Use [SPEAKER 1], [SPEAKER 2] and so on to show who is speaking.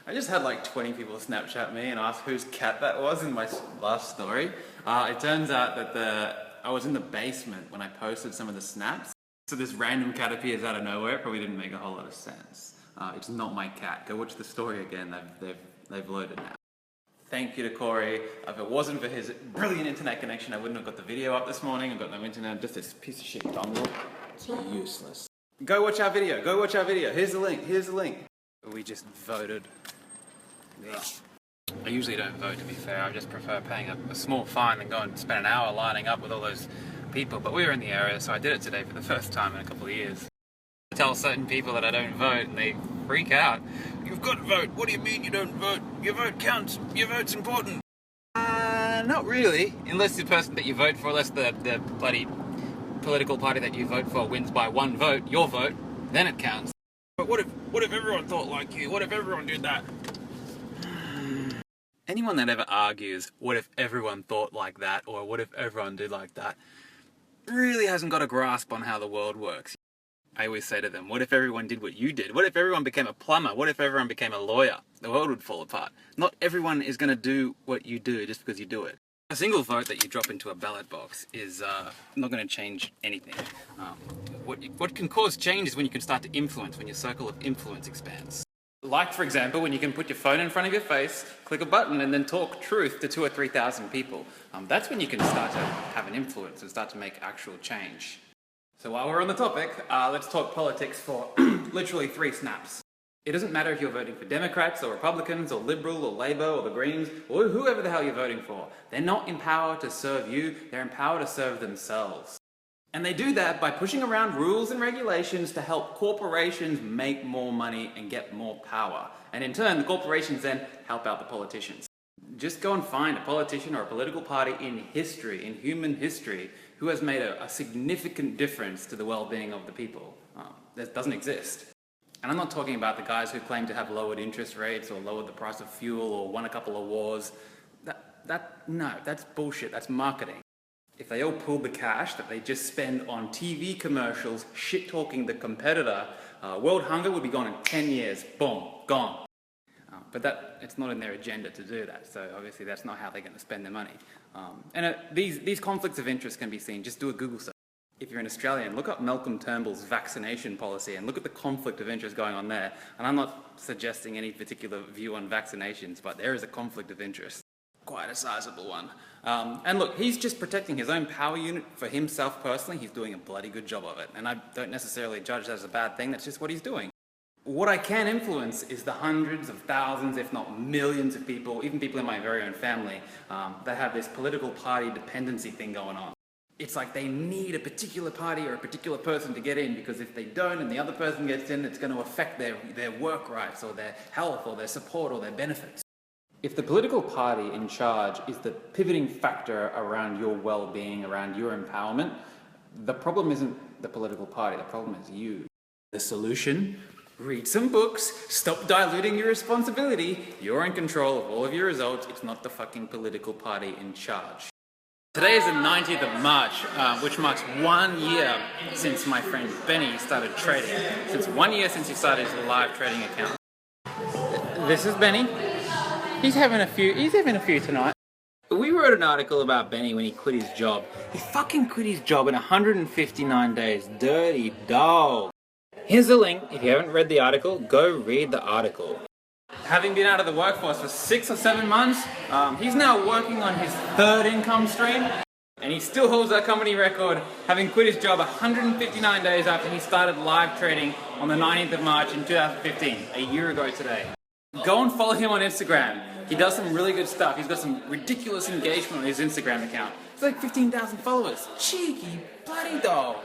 [SPEAKER 1] I just had like 20 people Snapchat me and ask whose cat that was in my last story. It turns out that I was in the basement when I posted some of the snaps. So this random cat appears out of nowhere. It probably didn't make a whole lot of sense. It's not my cat. Go watch the story again. They've loaded now. Thank you to Corey. If it wasn't for his brilliant internet connection, I wouldn't have got the video up this morning. I've got no internet. Just this piece of shit dongle. It's useless. Go watch our video. Go watch our video. Here's the link. Here's the link. We just voted. Yeah. I usually don't vote, to be fair. I just prefer paying a small fine than go and spend an hour lining up with all those people. But we were in the area, so I did it today for the first time in a couple of years. I tell certain people that I don't vote, and they freak out. You've got to vote. What do you mean you don't vote? Your vote counts. Your vote's important. Not really. Unless the person that you vote for, unless the bloody political party that you vote for wins by one vote, your vote, then it counts. But what if everyone thought like you? What if everyone did that? Anyone that ever argues, what if everyone thought like that, or what if everyone did like that, really hasn't got a grasp on how the world works. I always say to them, what if everyone did what you did? What if everyone became a plumber? What if everyone became a lawyer? The world would fall apart. Not everyone is going to do what you do just because you do it. A single vote that you drop into a ballot box is not going to change anything. What can cause change is when you can start to influence, when your circle of influence expands. Like, for example, when you can put your phone in front of your face, click a button, and then talk truth to 2,000 or 3,000 people. That's when you can start to have an influence and start to make actual change. So while we're on the topic, let's talk politics for literally 3 snaps. It doesn't matter if you're voting for Democrats or Republicans or Liberal or Labour or the Greens or whoever the hell you're voting for. They're not in power to serve you, they're in power to serve themselves. And they do that by pushing around rules and regulations to help corporations make more money and get more power. And in turn, the corporations then help out the politicians. Just go and find a politician or a political party in history, in human history, who has made a significant difference to the well-being of the people. That doesn't exist. And I'm not talking about the guys who claim to have lowered interest rates or lowered the price of fuel or won a couple of wars. No, that's bullshit. That's marketing. If they all pooled the cash that they just spend on TV commercials shit-talking the competitor, world hunger would be gone in 10 years. Boom, gone. But it's not in their agenda to do that, so obviously that's not how they're going to spend their money. These conflicts of interest can be seen. Just do a Google search. If you're an Australian, look up Malcolm Turnbull's vaccination policy and look at the conflict of interest going on there. And I'm not suggesting any particular view on vaccinations, but there is a conflict of interest. Quite a sizable one. And look, he's just protecting his own power unit for himself personally. He's doing a bloody good job of it. And I don't necessarily judge that as a bad thing. That's just what he's doing. What I can influence is the hundreds of thousands, if not millions of people, even people in my very own family, that have this political party dependency thing going on. It's like they need a particular party or a particular person to get in, because if they don't and the other person gets in, it's going to affect their work rights or their health or their support or their benefits. If the political party in charge is the pivoting factor around your well-being, around your empowerment, the problem isn't the political party, the problem is you. The solution? Read some books, stop diluting your responsibility, you're in control of all of your results, it's not the fucking political party in charge. Today is the 19th of March, which marks 1 year since my friend Benny started trading. Since 1 year since he started his live trading account. This is Benny. He's having a few tonight. We wrote an article about Benny when he quit his job. He fucking quit his job in 159 days. Dirty dog. Here's the link. If you haven't read the article, go read the article. Having been out of the workforce for 6 or 7 months, he's now working on his 3rd income stream, and he still holds that company record, having quit his job 159 days after he started live trading on the 19th of March in 2015, a year ago today. Go and follow him on Instagram. He does some really good stuff. He's got some ridiculous engagement on his Instagram account. It's like 15,000 followers. Cheeky bloody dog.